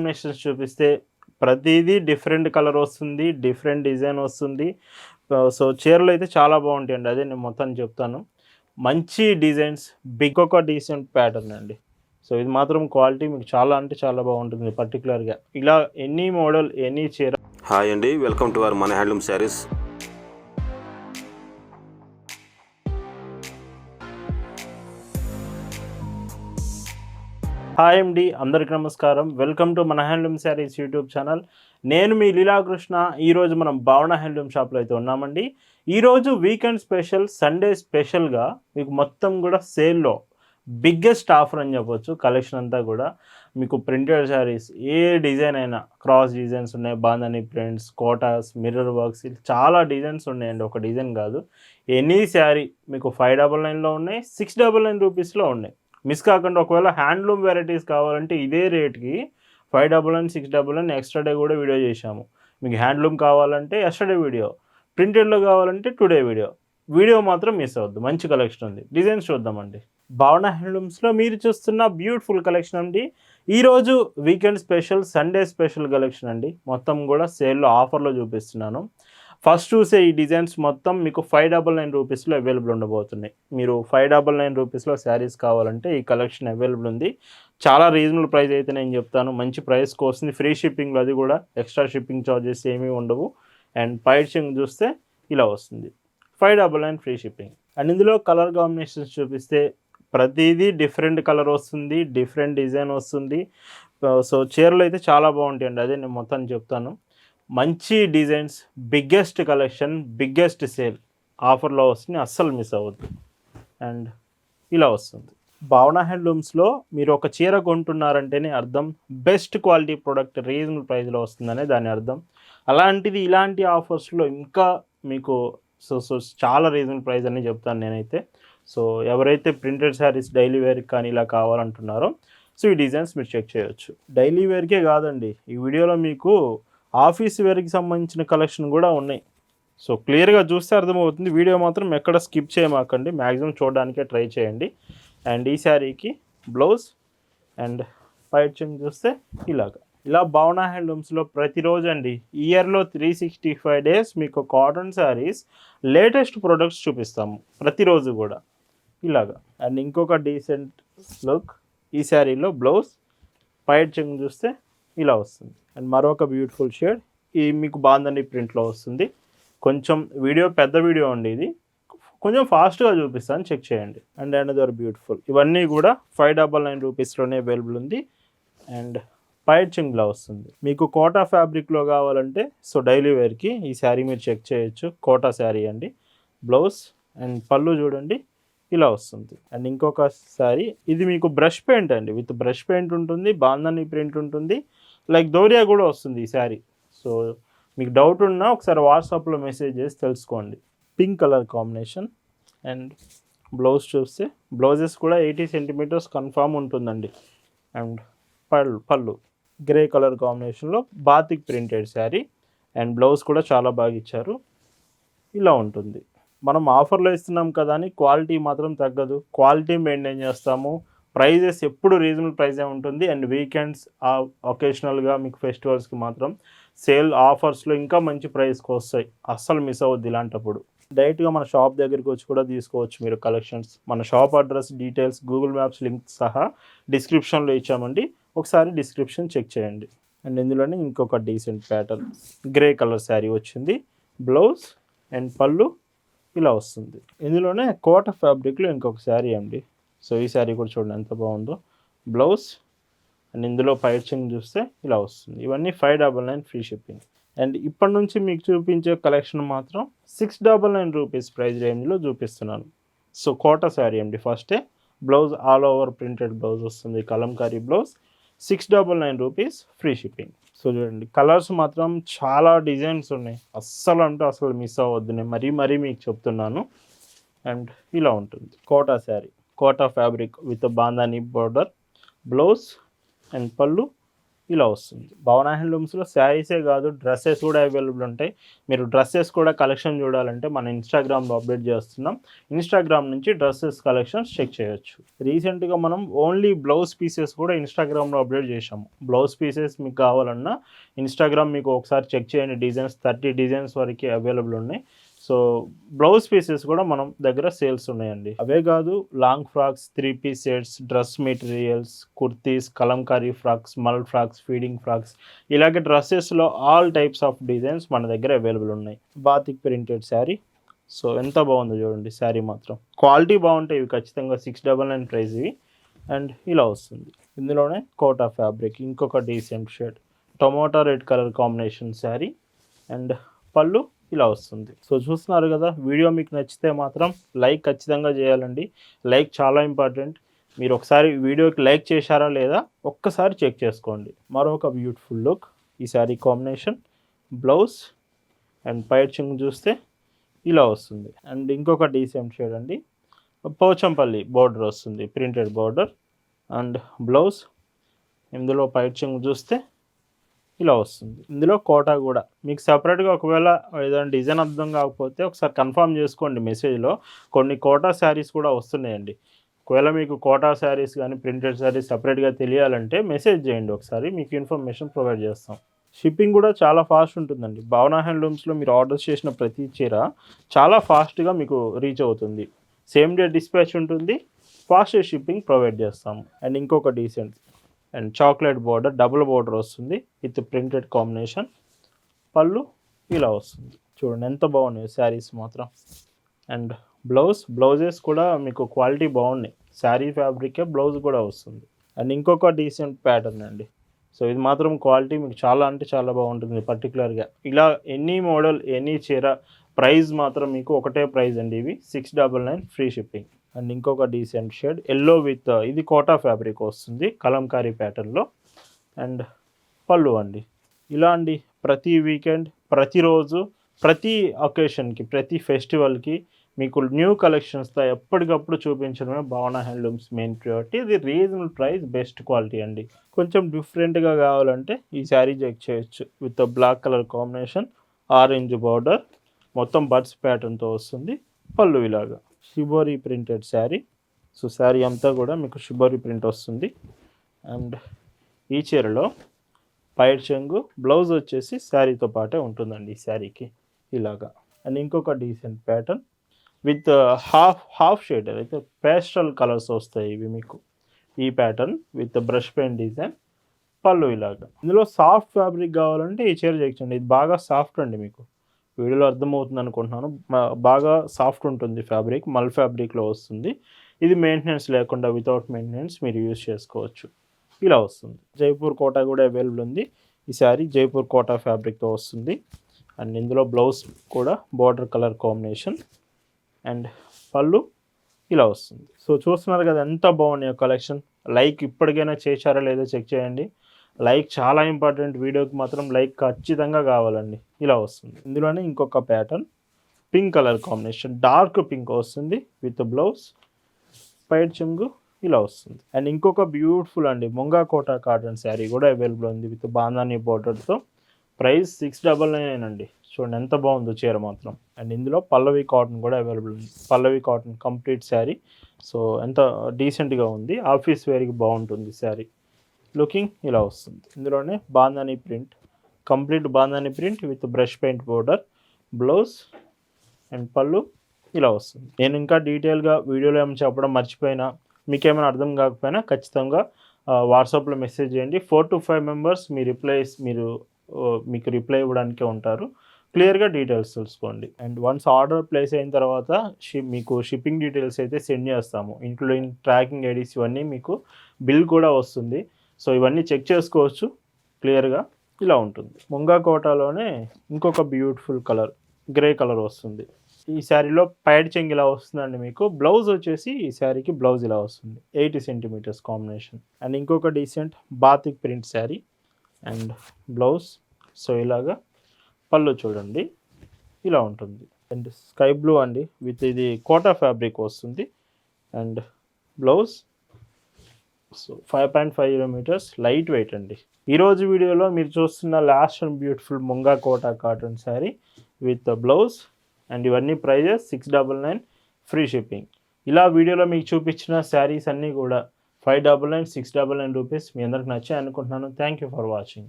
Combinations చూపిస్తే ప్రతిదీ different colour వస్తుంది, డిఫరెంట్ డిజైన్ వస్తుంది. సో చీరలు అయితే చాలా బాగుంటాయండి. అదే నేను మొత్తం చెప్తాను. మంచి డిజైన్స్, ఒక డీసెంట్ ప్యాటర్న్ అండి. సో ఇది మాత్రం క్వాలిటీ మీకు చాలా అంటే చాలా బాగుంటుంది. పర్టికులర్గా ఇలా ఎనీ మోడల్ ఎనీ చీర. హాయ్ అండి, వెల్కమ్ టు అవర్ మన హ్యాండ్లూమ్ శారీస్. హాయ్ అండి, అందరికీ నమస్కారం. వెల్కమ్ టు మన హ్యాండ్లూమ్ శారీస్ యూట్యూబ్ ఛానల్. నేను మీ లీలాకృష్ణ. ఈరోజు మనం భావన హ్యాండ్లూమ్ షాప్లో అయితే ఉన్నామండి. ఈరోజు వీకెండ్ స్పెషల్, సండే స్పెషల్గా మీకు మొత్తం కూడా సేల్లో బిగ్గెస్ట్ ఆఫర్ అని చెప్పొచ్చు. కలెక్షన్ అంతా కూడా మీకు ప్రింటెడ్ శారీస్, ఏ డిజైన్ అయినా క్రాస్ డిజైన్స్ ఉన్నాయి, bandhani prints, Kotas, mirror works, చాలా డిజైన్స్ ఉన్నాయండి. ఒక డిజైన్ కాదు, ఎనీ శారీ మీకు 599లో ఉన్నాయి, 699 రూపీస్లో ఉన్నాయి. మిస్ కాకుండా ఒకవేళ హ్యాండ్లూమ్ వెరైటీస్ కావాలంటే ఇదే రేట్కి 599, 699 ఎక్స్ట్రా డే కూడా వీడియో చేశాము. మీకు హ్యాండ్లూమ్ కావాలంటే ఎస్టర్డే వీడియో, ప్రింటెడ్లో కావాలంటే టుడే వీడియో మాత్రం మిస్ అవ్వద్దు. మంచి కలెక్షన్ ఉంది. డిజైన్స్ చూద్దామండి. భావన హ్యాండ్లూమ్స్లో మీరు చూస్తున్న బ్యూటిఫుల్ కలెక్షన్ అండి. ఈరోజు weekend special, Sunday special collection అండి. మొత్తం కూడా సేల్లో ఆఫర్లో చూపిస్తున్నాను. ఫస్ట్ చూసే ఈ డిజైన్స్ మొత్తం మీకు 599 రూపీస్లో అవైలబుల్ ఉండబోతున్నాయి. మీరు 599 రూపీస్లో శారీస్ కావాలంటే ఈ కలెక్షన్ అవైలబుల్ ఉంది. చాలా రీజనబుల్ ప్రైస్ అయితే నేను చెప్తాను. మంచి ప్రైస్కి వస్తుంది. ఫ్రీ షిప్పింగ్లో, అది కూడా ఎక్స్ట్రా షిప్పింగ్ ఛార్జెస్ ఏమీ ఉండవు. అండ్ పైచింగ్ చూస్తే ఇలా వస్తుంది, 599 ఫ్రీ షిప్పింగ్. అండ్ ఇందులో కలర్ కాంబినేషన్స్ చూపిస్తే ప్రతిదీ డిఫరెంట్ కలర్ వస్తుంది, డిఫరెంట్ డిజైన్ వస్తుంది. సో చీరలు అయితే చాలా బాగుంటాయండి. అదే నేను మొత్తం చెప్తాను. మంచి designs, biggest collection, biggest sale ఆఫర్లో వస్తుంది. అస్సలు మిస్ అవ్వద్దు. అండ్ ఇలా వస్తుంది. భావన హ్యాండ్లూమ్స్లో మీరు ఒక చీర కొంటున్నారంటేనే అర్థం బెస్ట్ క్వాలిటీ ప్రోడక్ట్ రీజనబుల్ ప్రైస్లో వస్తుందనే దాని అర్థం. అలాంటిది ఇలాంటి ఆఫర్స్లో ఇంకా మీకు సో చాలా రీజనబుల్ ప్రైస్ అని చెప్తాను నేనైతే. సో ఎవరైతే ప్రింటెడ్ శారీస్ డైలీ వేర్కి కానీ ఇలా కావాలంటున్నారో సో ఈ డిజైన్స్ మీరు చెక్ చేయొచ్చు. డైలీ వేర్కే కాదండి, ఈ వీడియోలో మీకు ఆఫీస్ వేర్కి సంబంధించిన కలెక్షన్ కూడా ఉన్నాయి. సో క్లియర్గా చూస్తే అర్థమవుతుంది. వీడియో మాత్రం ఎక్కడ స్కిప్ చేయమాకండి, మ్యాక్సిమం చూడడానికే ట్రై చేయండి. అండ్ ఈ శారీకి బ్లౌజ్ అండ్ పైచింగ్ చూస్తే ఇలా భావన హ్యాండ్లూమ్స్లో ప్రతిరోజు అండి, ఇయర్లో 365 డేస్ మీకు కాటన్ శారీస్, లేటెస్ట్ ప్రొడక్ట్స్ చూపిస్తాము ప్రతిరోజు కూడా ఇలాగా. అండ్ ఇంకొక డీసెంట్ లుక్, ఈ శారీలో బ్లౌజ్ పైచింగ్ చూస్తే ఇలా వస్తుంది. అండ్ మరొక బ్యూటిఫుల్ షేడ్, ఈ మీకు బాందని ప్రింట్లో వస్తుంది. కొంచెం వీడియో పెద్ద వీడియో అండి, ఇది కొంచెం ఫాస్ట్గా చూపిస్తాను, చెక్ చేయండి. అండ్ అనదర్ బ్యూటిఫుల్, ఇవన్నీ కూడా 599 రూపీస్లోనే అవైలబుల్ ఉంది. అండ్ పైచింగ్లో వస్తుంది. మీకు కోటా ఫ్యాబ్రిక్లో కావాలంటే సో డైలీ వేర్కి ఈ శారీ మీరు చెక్ చేయొచ్చు. కోటా శారీ అండి. బ్లౌజ్ అండ్ పళ్ళు చూడండి ఇలా వస్తుంది. అండ్ ఇంకొక శారీ, ఇది మీకు బ్రష్ పెయింట్ అండి, విత్ బ్రష్ పెయింట్ ఉంటుంది, బాందని ప్రింట్ ఉంటుంది, లైక్ దోరియా కూడా వస్తుంది ఈ శారీ. సో మీకు డౌట్ ఉన్నా ఒకసారి వాట్సాప్లో మెసేజ్ చేసి తెలుసుకోండి. Pink colour combination. And blouse చూస్తే బ్లౌజెస్ కూడా 80 సెంటీమీటర్స్ కన్ఫామ్ ఉంటుందండి. అండ్ పళ్ళు గ్రే కలర్ కాంబినేషన్లో batik printed sari. And blouse కూడా చాలా బాగా ఇచ్చారు. ఇలా ఉంటుంది. మనం ఆఫర్లో ఇస్తున్నాం కదా అని క్వాలిటీ మాత్రం తగ్గదు. క్వాలిటీ మెయింటైన్ చేస్తాము. ప్రైజెస్ ఎప్పుడు రీజనబుల్ ప్రైజే ఉంటుంది. అండ్ వీకెండ్స్ ఒకేషనల్గా మీకు ఫెస్టివల్స్కి మాత్రం సేల్ ఆఫర్స్లో ఇంకా మంచి ప్రైస్కి వస్తాయి. అస్సలు మిస్ అవ్వద్దు ఇలాంటప్పుడు. డైరెక్ట్గా మన షాప్ దగ్గరికి వచ్చి కూడా తీసుకోవచ్చు మీరు కలెక్షన్స్. మన shop address, details, Google maps link సహా డిస్క్రిప్షన్లో ఇచ్చామండి. ఒకసారి డిస్క్రిప్షన్ చెక్ చేయండి. అండ్ ఇందులోనే ఇంకొక decent pattern, grey colour sari వచ్చింది. బ్లౌజ్ అండ్ పళ్ళు ఇలా వస్తుంది. ఇందులోనే కోట ఫ్యాబ్రిక్లో ఇంకొక శారీ అండి. సో ఈ శారీ కూడా చూడండి ఎంత బాగుందో. బ్లౌజ్ అండ్ ఇందులో పైచింగ్ చూస్తే ఇలా వస్తుంది. ఇవన్నీ 599 ఫ్రీ షిప్పింగ్. అండ్ ఇప్పటి నుంచి మీకు చూపించే కలెక్షన్ మాత్రం 699 రూపీస్ ప్రైస్ రేంజ్లో చూపిస్తున్నాను. సో కోట శారీ అండి. ఫస్టే blouse all over printed blouse వస్తుంది, Kalamkari blouse, 699 rupees free shipping. So చూడండి, కలర్స్ మాత్రం చాలా డిజైన్స్ ఉన్నాయి. అస్సలు అంటే అసలు మిస్ అవ్వద్దు, నేను మరీ మీకు చెప్తున్నాను. అండ్ ఇలా ఉంటుంది Kota sari, Kota fabric with bandhani border, blouse and పళ్ళు ఇలా వస్తుంది. భవన హ్యాండ్లూమ్స్‌లో శారీసే కాదు డ్రెసెస్ కూడా అవైలబుల్ ఉంటాయి. మీరు డ్రెసెస్ కూడా కలెక్షన్ చూడాలంటే మన ఇన్‌స్టాగ్రామ్‌లో అప్డేట్ చేస్తున్నాం. ఇన్‌స్టాగ్రామ్ నుంచి డ్రెసెస్ కలెక్షన్స్ చెక్ చేయొచ్చు. రీసెంట్‌గా మనం ఓన్లీ బ్లౌజ్ పీసెస్ కూడా ఇన్‌స్టాగ్రామ్‌లో అప్డేట్ చేశాము. బ్లౌజ్ పీసెస్ మీకు కావాలన్నా ఇన్‌స్టాగ్రామ్ మీకు ఒకసారి చెక్ చేయండి. డిజైన్స్ 30 డిజైన్స్ వరకి అవైలబుల్ ఉన్నాయి. సో బ్లౌజ్ పీసెస్ కూడా మనం దగ్గర సేల్స్ ఉన్నాయండి. అవే కాదు long frocks, 3 piece sets, dress materials, kurtis, kalamkari frocks, mul frocks, feeding frocks ఇలాగే డ్రెస్సెస్‌లో ఆల్ టైప్స్ ఆఫ్ డిజైన్స్ మన దగ్గర అవైలబుల్ ఉన్నాయి. Batik printed sari. సో ఎంత బాగుందో చూడండి శారీ మాత్రం. క్వాలిటీ బాగుంటాయి ఇవి ఖచ్చితంగా 699 ప్రైస్ ఇవి. అండ్ ఇలా వస్తుంది. ఇందులోనే కోటా ఫ్యాబ్రిక్ ఇంకొక decent shade. Tomato red colour combination sari and పళ్ళు ఇలా వస్తుంది. సో చూస్తున్నారు కదా, వీడియో మీకు నచ్చితే మాత్రం లైక్ ఖచ్చితంగా చేయాలండి. లైక్ చాలా ఇంపార్టెంట్. మీరు ఒకసారి వీడియోకి లైక్ చేశారా లేదా ఒక్కసారి చెక్ చేసుకోండి. మరొక బ్యూటిఫుల్ లుక్ ఈ శారీ కాంబినేషన్, బ్లౌజ్ అండ్ పైట్ చింగ్ చూస్తే ఇలా వస్తుంది. అండ్ ఇంకొక డీసెంట్ షేడ్ అండి, పోచంపల్లి బోర్డర్ వస్తుంది, ప్రింటెడ్ బోర్డర్ అండ్ బ్లౌజ్. ఇందులో పైట్ చింగ్ చూస్తే ఇలా వస్తుంది. ఇందులో కోటా కూడా మీకు సపరేట్గా ఒకవేళ ఏదైనా డిజైన్ అర్థం కాకపోతే ఒకసారి కన్ఫర్మ్ చేసుకోండి మెసేజ్లో. కొన్ని కోటా శారీస్ కూడా వస్తున్నాయండి. ఒకవేళ మీకు కోటా శారీస్ కానీ ప్రింటెడ్ శారీస్ సపరేట్గా తెలియాలంటే మెసేజ్ చేయండి, ఒకసారి మీకు ఇన్ఫర్మేషన్ ప్రొవైడ్ చేస్తాం. షిప్పింగ్ కూడా చాలా ఫాస్ట్ ఉంటుందండి. భావన హ్యాండ్లూమ్స్లో మీరు ఆర్డర్స్ చేసిన ప్రతి చీర చాలా ఫాస్ట్గా మీకు రీచ్ అవుతుంది. సేమ్ డే డిస్పాచ్ ఉంటుంది, ఫాస్ట్ షిప్పింగ్ ప్రొవైడ్ చేస్తాము. అండ్ ఇంకొక decent and chocolate border, double border వస్తుంది విత్ ప్రింటెడ్ కాంబినేషన్. పళ్ళు ఇలా వస్తుంది. చూడండి ఎంత బాగున్నాయి శారీస్ మాత్రం. అండ్ బ్లౌజెస్ కూడా మీకు క్వాలిటీ బాగున్నాయి. శారీ ఫ్యాబ్రికే బ్లౌజ్ కూడా వస్తుంది. అండ్ ఇంకొక డీసెంట్ ప్యాటర్న్ అండి. సో ఇది మాత్రం క్వాలిటీ మీకు చాలా అంటే చాలా బాగుంటుంది. పర్టికులర్గా ఇలా ఎనీ మోడల్ ఎనీ చీర ప్రైస్ మాత్రం మీకు ఒకటే ప్రైస్ అండి. ఇవి 699 ఫ్రీ షిప్పింగ్. అండ్ ఇంకొక డీసెంట్ షేడ్ ఎల్లో విత్ ఇది కోటా ఫ్యాబ్రిక్ వస్తుంది కలంకారీ ప్యాటర్న్లో. అండ్ పళ్ళు అండి ఇలా అండి. ప్రతి వీకెండ్, ప్రతిరోజు, ప్రతి అకేషన్కి, ప్రతి ఫెస్టివల్కి మీకు న్యూ కలెక్షన్స్తో ఎప్పటికప్పుడు చూపించడమే భావన హ్యాండ్లూమ్స్ మెయిన్ ప్రియారిటీ. ఇది రీజనబుల్ ప్రైస్, బెస్ట్ క్వాలిటీ అండి. కొంచెం డిఫరెంట్గా కావాలంటే ఈ శారీ చెక్ చేయొచ్చు with black colour combination, orange border, మొత్తం బర్డ్స్ ప్యాటర్న్తో వస్తుంది. పళ్ళు ఇలాగా shibori printed sari. So sari అంతా కూడా మీకు షిబోరి ప్రింట్ వస్తుంది. అండ్ ఈ చీరలో పైట్ చెంగు, బ్లౌజ్ వచ్చేసి శారీతో పాటే ఉంటుందండి ఈ శారీకి ఇలాగా. అండ్ ఇంకొక decent pattern with half shade అయితే పేస్టల్ కలర్స్ వస్తాయి ఇవి మీకు. ఈ pattern with brush paint design. పళ్ళు ఇలాగా. ఇందులో సాఫ్ట్ ఫ్యాబ్రిక్ కావాలంటే ఈ చీర చెక్కండి. ఇది బాగా సాఫ్ట్ అండి, మీకు వీడియోలో అర్థమవుతుంది అనుకుంటున్నాను. బాగా సాఫ్ట్ ఉంటుంది ఫ్యాబ్రిక్, మల్ ఫ్యాబ్రిక్లో వస్తుంది. ఇది మెయింటెనెన్స్ లేకుండా వితౌట్ మెయింటెనెన్స్ మీరు యూజ్ చేసుకోవచ్చు. ఇలా వస్తుంది. జైపూర్ కోటా కూడా అవైలబుల్ ఉంది. ఈ శారీ జైపూర్ కోటా ఫ్యాబ్రిక్తో వస్తుంది. అండ్ ఇందులో బ్లౌజ్ కూడా బార్డర్ కలర్ కాంబినేషన్ అండ్ పళ్ళు ఇలా వస్తుంది. సో చూస్తున్నారు కదా ఎంత బాగున్నాయో కలెక్షన్. లైక్ ఇప్పటికైనా చేశారా లేదో చెక్ చేయండి. లైక్ చాలా ఇంపార్టెంట్. వీడియోకి మాత్రం లైక్ ఖచ్చితంగా కావాలండి. ఇలా వస్తుంది. ఇందులోనే ఇంకొక pattern pink colour combination, dark pink వస్తుంది విత్ బ్లౌజ్, పైట్ చెంగు ఇలా వస్తుంది. అండ్ ఇంకొక బ్యూటిఫుల్ అండి ముంగా కోటా కాటన్ శారీ కూడా అవైలబుల్ ఉంది విత్ బాందాని బోర్డర్తో. ప్రైస్ 699 అండి. చూడండి ఎంత బాగుందో చీర మాత్రం. అండ్ ఇందులో పల్లవి కాటన్ కూడా అవైలబుల్ ఉంది. పల్లవి కాటన్ కంప్లీట్ శారీ. సో ఎంత డీసెంట్గా ఉంది, ఆఫీస్ వేర్కి బాగుంటుంది శారీ. లుకింగ్ ఇలా వస్తుంది. ఇందులోనే bandhani print, complete bandhani print with brush paint border, blouse and పళ్ళు ఇలా వస్తుంది. నేను ఇంకా డీటెయిల్గా వీడియోలో ఏమైనా చెప్పడం మర్చిపోయినా, మీకు ఏమైనా అర్థం కాకపోయినా ఖచ్చితంగా వాట్సాప్లో మెసేజ్ చేయండి. 4 to 5 మెంబర్స్ మీకు రిప్లై ఇవ్వడానికే ఉంటారు. క్లియర్గా డీటెయిల్స్ తెలుసుకోండి. అండ్ వన్స్ ఆర్డర్ ప్లేస్ అయిన తర్వాత మీకు షిప్పింగ్ డీటెయిల్స్ అయితే సెండ్ చేస్తాము, ఇంక్లూడింగ్ ట్రాకింగ్ ఐడీస్ ఇవన్నీ. మీకు బిల్ కూడా వస్తుంది. సో ఇవన్నీ చెక్ చేసుకోవచ్చు క్లియర్గా. ఇలా ఉంటుంది. ముంగా కోటాలోనే ఇంకొక బ్యూటిఫుల్ కలర్ గ్రే కలర్ వస్తుంది. ఈ శారీలో పైడ్ చెంగ్ ఇలా వస్తుందండి మీకు. బ్లౌజ్ వచ్చేసి ఈ శారీకి బ్లౌజ్ ఇలా వస్తుంది, 80 సెంటీమీటర్స్ కాంబినేషన్. అండ్ ఇంకొక decent batik print sari and blouse. So ఇలాగా పళ్ళు చూడండి ఇలా ఉంటుంది. అండ్ స్కై బ్లూ అండి విత్ ఇది కోటా ఫ్యాబ్రిక్ వస్తుంది. And blouse so 5.50 metres light weight అండి. ఈరోజు వీడియోలో మీరు చూస్తున్న last and beautiful Munga Kota cotton sari with blouse and ఇవన్నీ ప్రైజెస్ 699 ఫ్రీ షిప్పింగ్. ఇలా వీడియోలో మీకు చూపించిన శారీస్ అన్నీ కూడా 599 699 రూపీస్. మీ అందరికి నచ్చాయి అనుకుంటున్నాను. Thank you for watching.